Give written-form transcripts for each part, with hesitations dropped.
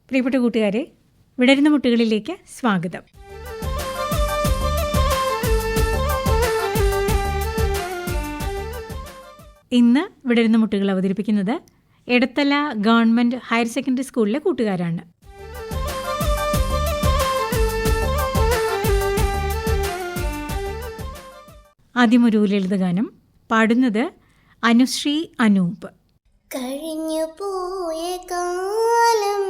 പ്രിയപ്പെട്ട കൂട്ടുകാരെ, വിടരുന്ന മുട്ടുകളിലേക്ക് സ്വാഗതം. ഇന്ന് വിടരുന്ന മുട്ടുകൾ അവതരിപ്പിക്കുന്നത് എടത്തല ഗവൺമെന്റ് ഹയർ സെക്കൻഡറി സ്കൂളിലെ കൂട്ടുകാരാണ്. ആദ്യമൊരു ലളിതഗാനം പാടുന്നത് അനുശ്രീ അനൂപ്. കഴിഞ്ഞു പോയ കാലം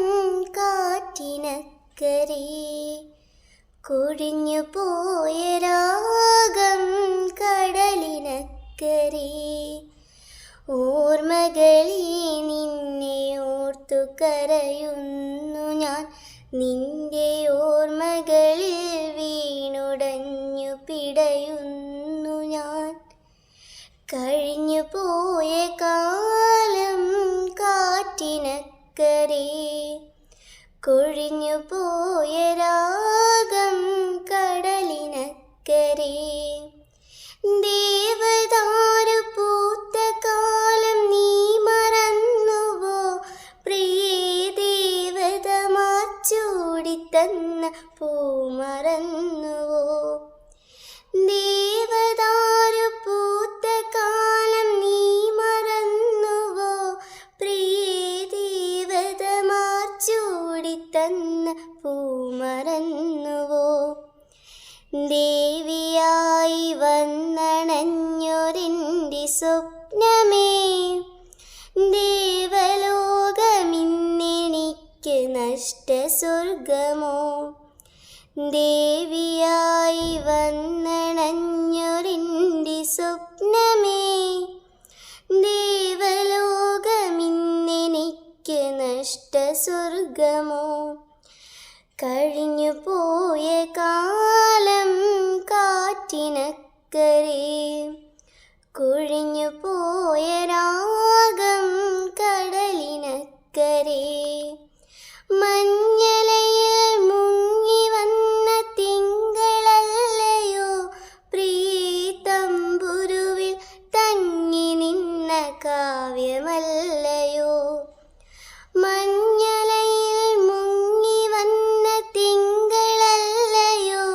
കാറ്റിനക്കരെ, കൊഴിഞ്ഞു പോയ രാഗം കടലിനക്കരെ, ഓർമ്മകളെ നിന്നെ ഓർത്തു കരയുന്നു ഞാൻ, നിന്റെ ഓർമ്മകളിൽ വീണുടഞ്ഞു പിടയുന്നു ഞാൻ. കഴിഞ്ഞു പോയ കാലം കാറ്റിനക്കരെ, കൊഴിഞ്ഞു പോയ രാഗം കടലിനക്കരെ, ദേവദാരു പൂത്ത കാലം നീ മറന്നുവോ, പ്രിയേ ദേവത മാച്ചൂടിത്തന്ന പൂ മറന്നുവോ, ദേവദാരു പൂത്ത കാലം നീ മറന്നുവോ, പ്രിയേ ദേവത മാച്ചൂടിത്തന്ന പൂ മറന്നുവോ, ദേവിയായി വന്നണഞ്ഞൊരെൻ്റെ സ്വപ്നമേ, ദേവലോകമിന്നെനിക്ക് നഷ്ടസ്വർഗമോ, ദേവിയായി വന്നണഞ്ഞൊരെൻ്റെ സ്വപ്നമേ, ദേവലോകമിന്നെനിക്ക് നഷ്ടസ്വർഗമോ, കഴിഞ്ഞു പോയ കാലം കാറ്റിനക്കരെ, കൊഴിഞ്ഞു പോയ രാഗം കടലിനക്കരെ, മഞ്ഞലയിൽ മുങ്ങി വന്ന തിങ്കളല്ലയോ, പ്രിയേ തമ്പുരുവിൽ തങ്ങി നിന്ന കാവ്യമല്ലയോ, മഞ്ഞലയിൽ മുങ്ങി വന്ന തിങ്കളല്ലയോ,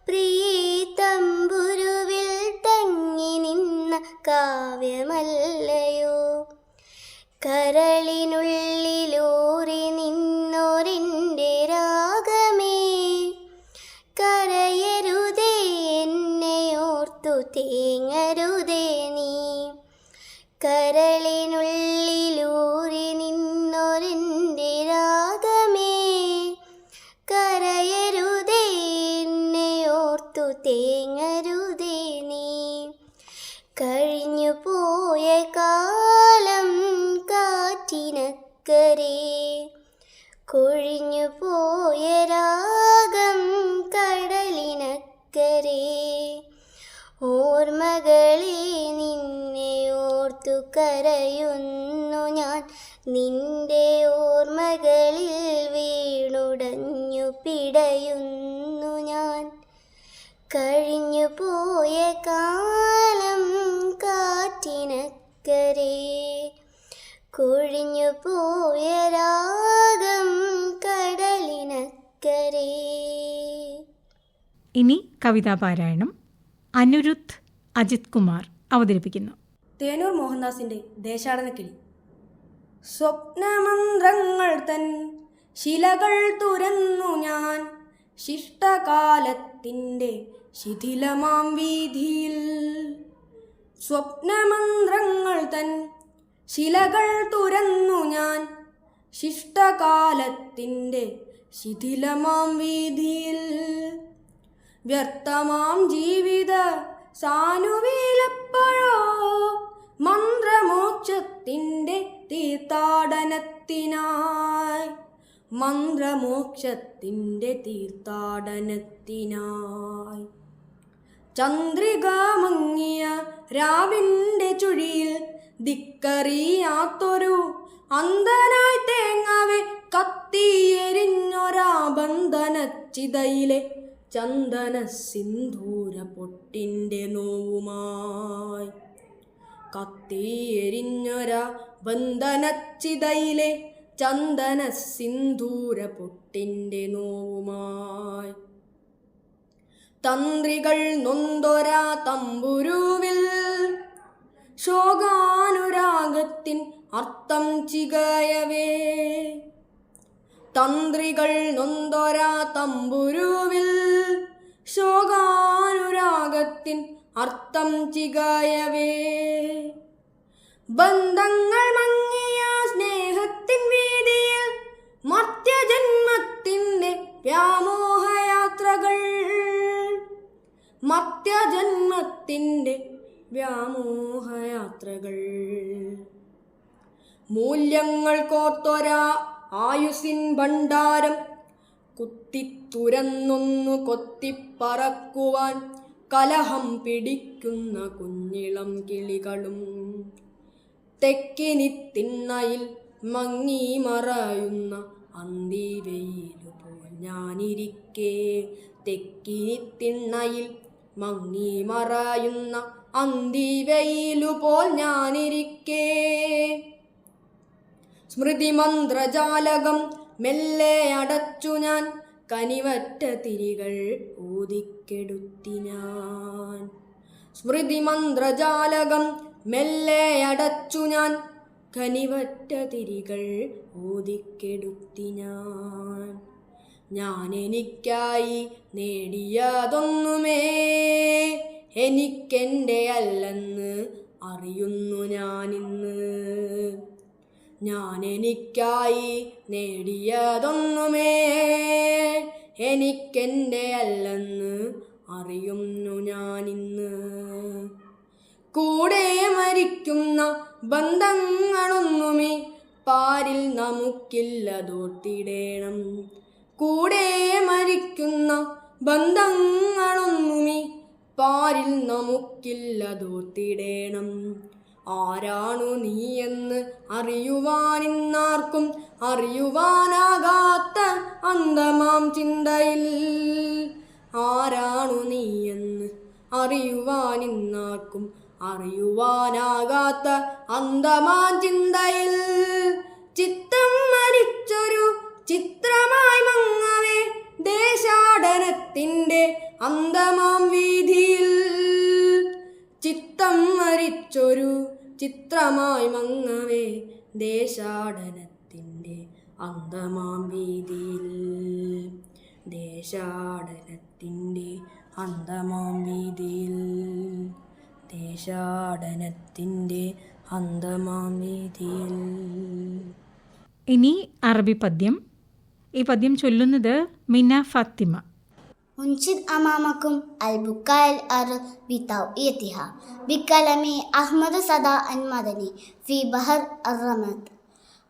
പ്രിയേ തമ്പുരുവിൽ തങ്ങി നിന്ന കാവ്യമല്ലയോ, കരളിനുള്ളിലൂറി നിന്നോരെൻ്റെ രാഗമേ, കരയരുതേ എന്നെയോർത്തു തേങ്ങരുതേ നീ, കരളിനുള്ളിലൂറി നിന്നോരെൻ്റെ രാഗമേ, കരയരുതേ എന്നെയോർത്തു തേങ്ങരുതേ നീ, കഴിഞ്ഞു പോയ കാലം കാറ്റിനക്കരെ, കൊഴിഞ്ഞു പോയ രാഗം കടലിനക്കരെ, ഓർമ്മകളെ നിന്നെ ഓർത്തു കരയുന്നു ഞാൻ, നിന്റെ ഓർമ്മകളിൽ വീണുടഞ്ഞു പിടയുന്നു ഞാൻ. കഴിഞ്ഞു പോയ കാലം കാറ്റിനക്കരെ, കൊഴിഞ്ഞു പോയ രാഗം കടലിനക്കരെ. ഇനി കവിതാപാരായണം അനുരുദ്ധ് അജിത് കുമാർ അവതരിപ്പിക്കുന്നു. തേനൂർ മോഹൻദാസിന്റെ ദേശാടനക്കിളി. സ്വപ്നമന്ത്രങ്ങൾ തൻ ശിലകൾ തുരന്നു ഞാൻ, ശിഷ്ടകാലത്തിൻ്റെ ശിഥിലമാം വീതിയിൽ. സ്വപ്നമന്ത്രങ്ങൾ തൻ ശിലകൾ തുരന്നു ഞാൻ, ശിഷ്ടകാലത്തിൻ്റെ ശിഥിലമാം വീതിയിൽ. വ്യർത്ഥമാം ജീവിത സാനുവിലെപ്പോഴോ മന്ത്രമോക്ഷത്തിൻ്റെ തീർത്ഥാടനത്തിനായി, മന്ത്രമോക്ഷത്തിൻ്റെ തീർത്ഥാടനത്തിനായി. ചന്ദ്രിക മങ്ങിയ രാവിൻ്റെ ചുഴിയിൽ ദിക്കറിയാത്തൊരു അന്ധനായി തേങ്ങാവെ കത്തിയെരിഞ്ഞൊരാ ബന്ധനച്ചിതയിലെ ചന്ദന സിന്ദൂര പൊട്ടിൻ്റെ നോവുമായി. കത്തിയെരിഞ്ഞൊരാ ബന്ധനച്ചിതയിലെ ചന്ദന സിന്ദൂര പൊട്ടിൻ്റെ നോവുമായി. തന്ത്രികൾ നൊന്തൊരാ തമ്പുരുവിൽ ശോകാനുരാഗത്തിൻ അർത്ഥം ചികയവേ. തന്ത്രികൾ നൊന്തൊരാ തമ്പുരുവിൽ ശോകാനുരാഗത്തിൻ അർത്ഥം ചികയവേ. ബന്ധങ്ങൾ മങ്ങിയ സ്നേഹത്തിൻ വീതിയിൽ മർത്യജന്മത്തിൻ്റെ വ്യാമോഹയാത്രകൾ. മർത്യജന്മത്തിൻ്റെ വ്യാമോഹയാത്രകൾ. മൂല്യങ്ങൾ കോർത്തൊരാ ആയുസിൻ ഭണ്ഡാരം കുത്തിത്തുരന്നൊന്നു കൊത്തിപ്പറക്കുവാൻ കലഹം പിടിക്കുന്ന കുഞ്ഞിളം കിളികളും. തെക്കിനി തിണ്ണയിൽ മങ്ങി മറയുന്ന അന്തിവെയിലുപോൽ ഞാനിരിക്കേ. തെക്കിനി തിണ്ണയിൽ മങ്ങി മറയുന്ന അന്തിവെയിലുപോൽ ഞാനിരിക്കേ. സ്മൃതിമന്ത്രജാലകം മെല്ലെ അടച്ചു ഞാൻ കനിവറ്റ തിരികൾ ഊതിക്കെടുത്തി ഞാൻ. സ്മൃതിമന്ത്രജാലകം മെല്ലെ അടച്ചു ഞാൻ കനിവറ്റ തിരികൾ ഊതിക്കെടുത്തി ഞാൻ. ഞാൻ എനിക്കായി നേടിയതൊന്നുമേ എനിക്കെൻ്റെ അല്ലെന്ന് അറിയുന്നു ഞാനിന്ന്. ഞാൻ എനിക്കായി നേടിയതൊന്നുമേ എനിക്കെൻ്റെ അല്ലെന്ന് അറിയുന്നു ഞാനിന്ന്. കൂടെ മരിക്കുന്ന ബന്ധങ്ങളൊന്നുമേ പാരിൽ നമുക്കില്ലതോർത്തിടേണം. കൂടെ മരിക്കുന്ന ബന്ധങ്ങളൊന്നുമേ പാരിൽ നമുക്കില്ലതോർത്തിടേണം. ആരാണു നീയെന്ന് അറിയുവാനിന്നാർക്കും അറിയുവാനാകാത്ത അന്ധമാം ചിന്തയിൽ. ആരാണു നീയെന്ന് അറിയുവാനിന്നാർക്കും അറിയുവാനാകാത്ത അന്ധമാം ചിന്തയിൽ. ചിത്തം മരിച്ചൊരു ചിത്രമായി മങ്ങവേ ദേശാടനത്തിൻ്റെ അന്ധമാം വീതിയിൽ. ചിത്തം മരിച്ചൊരു ചിത്രമായി മങ്ങവേ ദേശാടനത്തിൻ്റെ അന്ധമാം വീതിയിൽ. ദേശാടനത്തിൻ്റെ അന്ധമാം വീതിയിൽ. ദേശാടനത്തിൻ്റെ അന്ധമാം വീതിയിൽ. ഇനി അറബി പദ്യം. ഈ പദ്യം ചൊല്ലുന്നത് മിന ഫാത്തിമ. أنشد أمامكم البكاء الأرض بتوقيتها بكلام أحمد صداء المدني في بحر الرمد.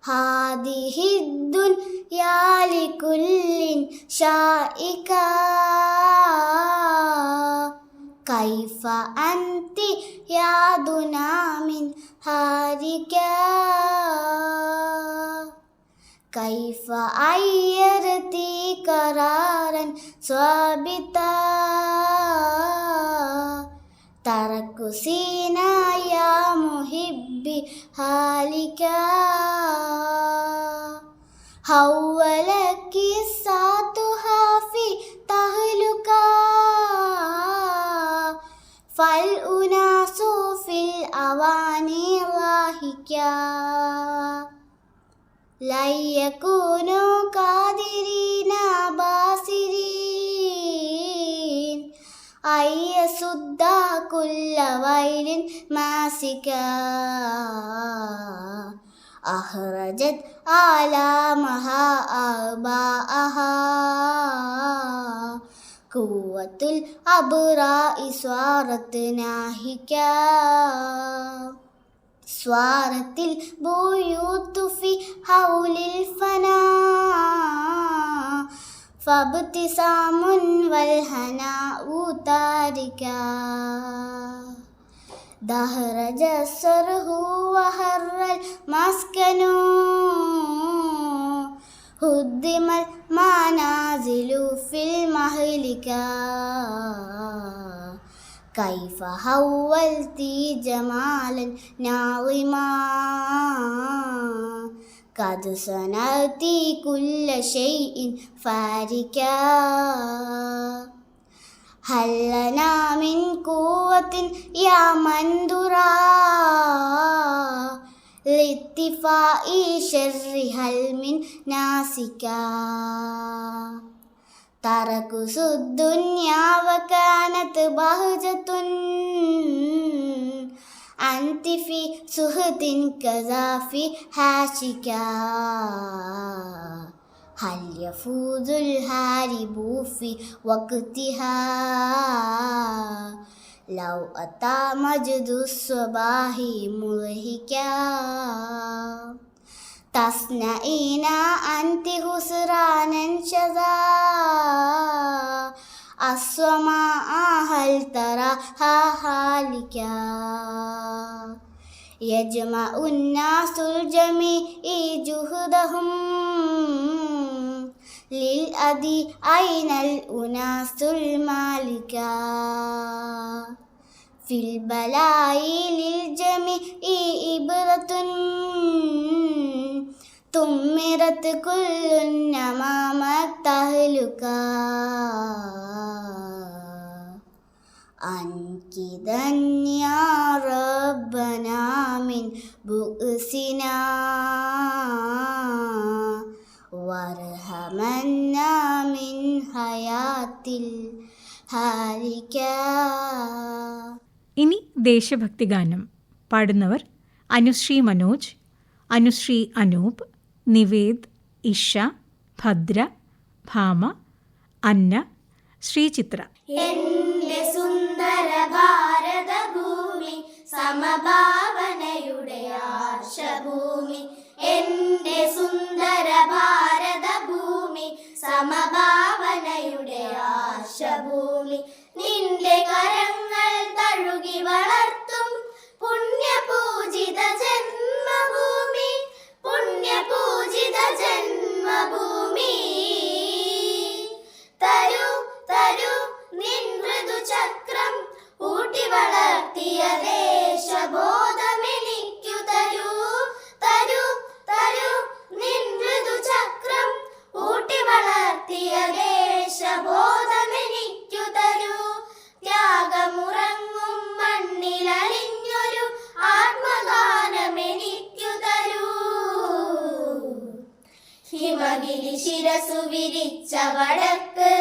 هذه الدنيا لكل شائكة كيف أنت يا دنا من هاركة كيف عيرتي قرارا ثابتا تركسينا يا محبي هالكا حولك ساتها في تهلكا فالأناس في الأواني لاهكا لن يكونوا قادرين باسرين أن يسد كل ويل ماسكا أخرجت آلامها أرباءها قوة الأبراء صارت ناهكا صارت البيوت في حول الفناء فابتسام والهناء تاركا دهر جسره وهر المسكن هدم المنازل في المهلكا كيف حولت جمالا ناظما قد صنعت كل شيء فاركا هل لنا من قوة يا من درا لاتفاء شر هل من ناسكا تركس الدنيا وكانت بهجة أنت في سهد كذا في حاشكا هل يفوز الهارب في وقتها لو أتى مجد الصباح ملهكا تصنعين أنت خسرانا شذا السماء هل تراها هالكا يجمع الناس الجميع جهدهم للأدي أين الأناس المالكا في البلاء للجميع إبرة تمرت كل أمام التهلكا أنقذنا يا ربنا من بؤسنا وارحمنا من حياة الهالكة. ഇനി ദേശഭക്തി ഗാനം. പാടുന്നവർ അനുശ്രീ മനോജ്, അനുശ്രീ അനൂപ്, നിവേദ്, ഇഷ, ഭദ്ര, ഭാമ, അന്ന, ശ്രീചിത്ര. എന്റെ സുന്ദര ഭാരത ഭൂമി സമഭാവനയുടെ ആർഷഭൂമി എന്റെ സുന്ദര ഭാരത ഭൂമി സമഭാവനയുടെ ആർഷഭൂമി നിന്റെ കരങ്ങൾ തഴുകി വളർത്തും പുണ്യപൂജിത ജന്മഭൂമി പുണ്യപൂജിത ജന്മഭൂമി തരൂ തരൂ നിൻ മൃദുചക്രം ഊട്ടി വളർത്തിയ ദേശബോധമെനിക്കു തരൂ തരൂ തരൂ നിൻ മൃദുചക്രം ഊട്ടി വളർത്തിയ ദേശബോധമെനിക്കു തരൂ ത്യാഗമുറങ്ങും മണ്ണിലലിഞ്ഞൊരു ആത്മഗാനമെനിക്കു തരൂ ഹിമഗിരി ശിരസു വിരിച്ച വടക്ക്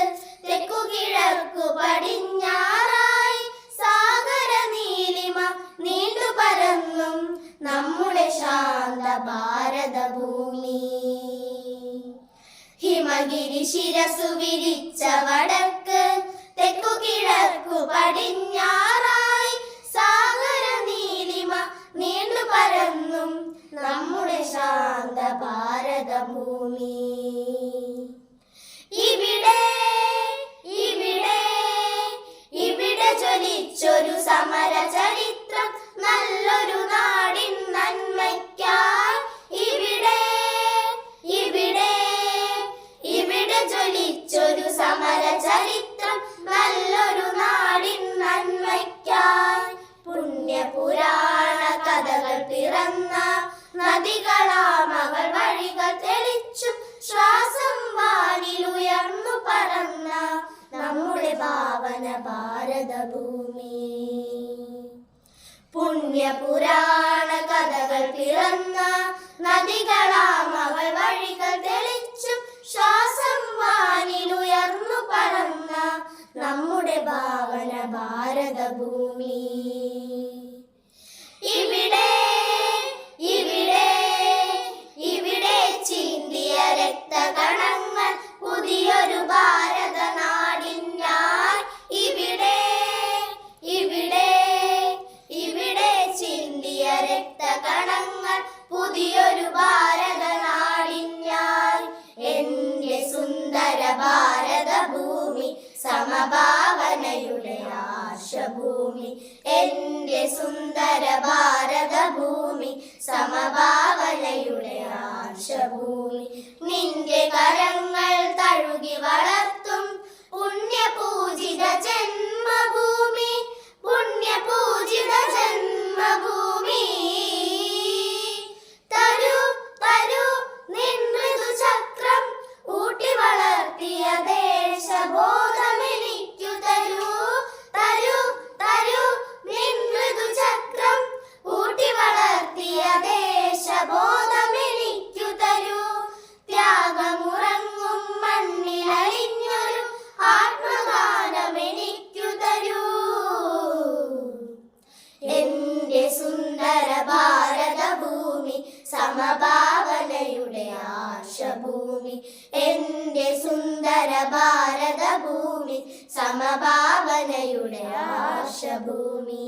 തെക്കു കിഴക്കു പടിഞ്ഞാറായി സാഗര നീലിമ നീണ്ടു പരന്നും നമ്മുടെ ശാന്ത ഭാരതഭൂമി ഹിമഗിരി ശിരസു വിരിച്ച വടക്ക് തെക്കു കിഴക്കു പടിഞ്ഞാറായി സാഗര നീലിമ നീണ്ടു പരന്നും നമ്മുടെ ശാന്ത ഭാരതഭൂമി ഇവിടെ ഇവിടെ ഇവിടെ ജ്വലിച്ചൊരു സമര ചരിത്രം നല്ലൊരു നാടിൻ നന്മയ്ക്കായി ഇവിടെ ഇവിടെ ഇവിടെ ജ്വലിച്ചൊരു സമര ചരിത്രം നല്ലൊരു നാടിൻ നന്മയ്ക്കായി പുണ്യപുരാണ കഥകൾ പിറന്ന നദികളാമകൾ വഴികൾ തെളിച്ചും ശ്വാസം വാനിലുയർന്നു പറന്ന നമ്മുടെ പാവന ഭാരതഭൂമി പുണ്യപുരാണ കഥകൾ പിറന്ന നദികളാമകൾ വഴികൾ തെളിച്ചും ശ്വാസം വാനിലുയർന്നു പറന്ന നമ്മുടെ പാവന ഭാരതഭൂമി ഇവിടെ ഇവിടെ ഇവിടെ ചിന്തിയ രക്തകണങ്ങൾ പുതിയൊരു ഭാരത നാടിനായി ഇവിടെ ഇവിടെ ഇവിടെ ചിന്തിയ രക്തകണങ്ങൾ പുതിയൊരു ഭാരത നാടിനായി എന്റെ സുന്ദര ഭാരതഭൂമി സമഭാവനയുടെ ആർഷഭൂമി എന്റെ സുന്ദര ഭാരതഭൂമി സമഭാവനയുടെ ആർഷഭൂമി നിന്റെ കരങ്ങൾ തഴുകി വളർത്തും പുണ്യപൂജിത ജന്മഭൂമി പുണ്യപൂജിത ജന്മഭൂമി തരൂ തരൂ ഭാരതഭൂമി സമഭാവനയുടെ ആർഷഭൂമി.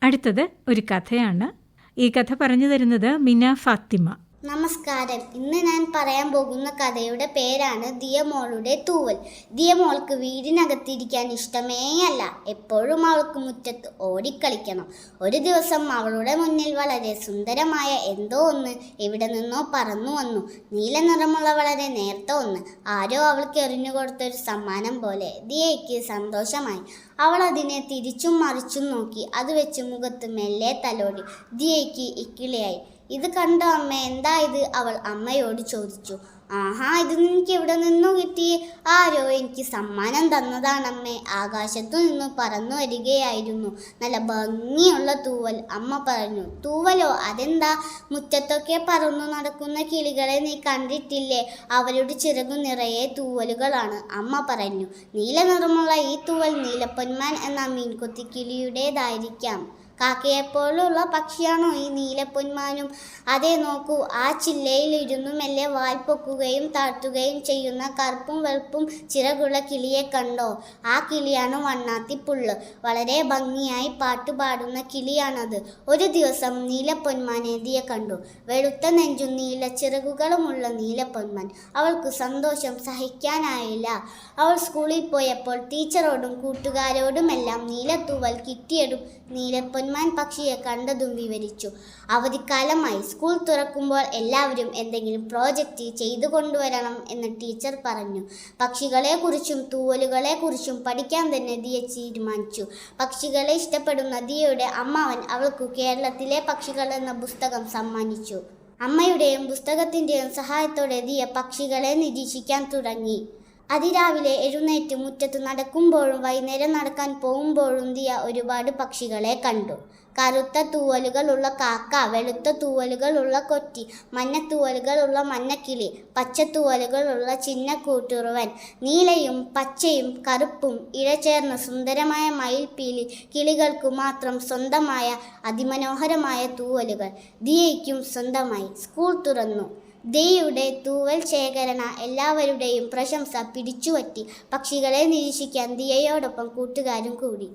അടുത്തത് ഒരു കഥയാണ്. ഈ കഥ പറഞ്ഞു തരുന്നത് മിന ഫാത്തിമ. നമസ്കാരം. ഇന്ന് ഞാൻ പറയാൻ പോകുന്ന കഥയുടെ പേരാണ് ദിയമോളുടെ തൂവൽ. ദിയമോൾക്ക് വീടിനകത്തിരിക്കാൻ ഇഷ്ടമേയല്ല. എപ്പോഴും അവൾക്ക് മുറ്റത്ത് ഓടിക്കളിക്കണം. ഒരു ദിവസം അവളുടെ മുന്നിൽ വളരെ സുന്ദരമായ എന്തോ ഒന്ന് എവിടെ നിന്നോ പറന്നു വന്നു. നീല നിറമുള്ള വളരെ നേർത്ത ഒന്ന്. ആരോ അവൾക്ക് എറിഞ്ഞു കൊടുത്തൊരു സമ്മാനം പോലെ. ദിയയ്ക്ക് സന്തോഷമായി. അവൾ അതിനെ തിരിച്ചും മറിച്ചും നോക്കി. അത് വെച്ച് മുഖത്ത് മെല്ലെ തലോടി. ദിയയ്ക്ക് ഇക്കിളിയായി. ഇത് കണ്ടോ അമ്മ, എന്താ ഇത്? അവൾ അമ്മയോട് ചോദിച്ചു. ആഹാ, ഇത് എനിക്ക് എവിടെ നിന്നു കിട്ടി? ആരോ എനിക്ക് സമ്മാനം തന്നതാണമ്മേ. ആകാശത്തു നിന്നു പറന്നു വരികയായിരുന്നു നല്ല ഭംഗിയുള്ള തൂവൽ. അമ്മ പറഞ്ഞു. തൂവലോ? അതെന്താ? മുറ്റത്തൊക്കെ പറന്നു നടക്കുന്ന കിളികളെ നീ കണ്ടിട്ടില്ലേ? അവരുടെ ചിറകു നിറയെ തൂവലുകളാണ്. അമ്മ പറഞ്ഞു. നീല നിറമുള്ള ഈ തൂവൽ നീലപ്പൊന്മാൻ എന്ന മീൻകൊത്തിക്കിളിയുടേതായിരിക്കാം. കാക്കയെപ്പോലുള്ള പക്ഷിയാണോ ഈ നീലപ്പൊന്മാനും? അതേ നോക്കൂ, ആ ചില്ലയിൽ ഇരുന്നു മെല്ലെ വാൽ പൊക്കുകയും താഴ്ത്തുകയും ചെയ്യുന്ന കറുപ്പും വെളുപ്പും ചിറകുള്ള കിളിയെ കണ്ടോ? ആ കിളിയാണ് വണ്ണാത്തിപ്പുള്ള്. വളരെ ഭംഗിയായി പാട്ട് പാടുന്ന കിളിയാണത്. ഒരു ദിവസം നീലപ്പൊന്മാനെ ദിയ കണ്ടു. വെളുത്ത നെഞ്ചും നീല ചിറകുകളുമുള്ള നീലപ്പൊന്മാൻ. അവൾക്ക് സന്തോഷം സഹിക്കാനായില്ല. അവൾ സ്കൂളിൽ പോയപ്പോൾ ടീച്ചറോടും കൂട്ടുകാരോടുമെല്ലാം നീലത്തൂവൽ കിട്ടിയതും നീലപ്പൊന്മാൻ പക്ഷിയെ കണ്ടതും വിവരിച്ചു. അവധിക്കാലമായി. സ്കൂൾ തുറക്കുമ്പോൾ എല്ലാവരും എന്തെങ്കിലും പ്രോജക്റ്റ് ചെയ്തു കൊണ്ടുവരണം എന്ന് ടീച്ചർ പറഞ്ഞു. പക്ഷികളെക്കുറിച്ചും തൂവലുകളെക്കുറിച്ചും പഠിക്കാൻ തന്നെ ദിയ തീരുമാനിച്ചു. പക്ഷികളെ ഇഷ്ടപ്പെടുന്ന ദിയയുടെ അമ്മാവൻ അവൾക്ക് കേരളത്തിലെ പക്ഷികൾ എന്ന പുസ്തകം സമ്മാനിച്ചു. അമ്മയുടെയും പുസ്തകത്തിൻ്റെയും സഹായത്തോടെ ദിയ പക്ഷികളെ നിരീക്ഷിക്കാൻ തുടങ്ങി. അതിരാവിലെ എഴുന്നേറ്റ് മുറ്റത്ത് നടക്കുമ്പോഴും വൈകുന്നേരം നടക്കാൻ പോകുമ്പോഴും ദിയ ഒരുപാട് പക്ഷികളെ കണ്ടു. കറുത്ത തൂവലുകളുള്ള കാക്ക, വെളുത്ത തൂവലുകളുള്ള കൊറ്റി, മഞ്ഞത്തൂവലുകളുള്ള മഞ്ഞക്കിളി, പച്ചത്തൂവലുകളുള്ള ചിന്നക്കൂട്ടുറുവൻ, നീലയും പച്ചയും കറുപ്പും ഇഴചേർന്ന സുന്ദരമായ മയിൽപ്പീലി, കിളികൾക്കു മാത്രം സ്വന്തമായ അതിമനോഹരമായ തൂവലുകൾ ദിയയ്ക്കും സ്വന്തമായി. സ്കൂൾ തുറന്നു. ദിയയുടെ തൂവൽ ശേഖരണ എല്ലാവരുടെയും പ്രശംസ പിടിച്ചുപറ്റി. പക്ഷികളെ നിരീക്ഷിക്കാൻ ദിയയോടൊപ്പം കൂട്ടുകാരും കൂടി.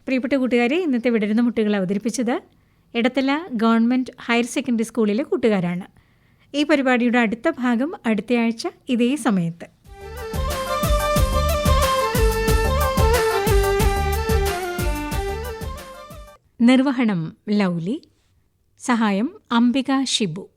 പ്രിയപ്പെട്ട കൂട്ടുകാരെ, ഇന്നത്തെ വിടരുന്ന മുട്ടുകൾ അവതരിപ്പിച്ചത് എടത്തല ഗവൺമെൻറ് ഹയർ സെക്കൻഡറി സ്കൂളിലെ കൂട്ടുകാരാണ്. ഈ പരിപാടിയുടെ അടുത്ത ഭാഗം അടുത്തയാഴ്ച ഇതേ സമയത്ത്. നിർവഹണം ലൗലി, സഹായം അംബിക ഷിബു.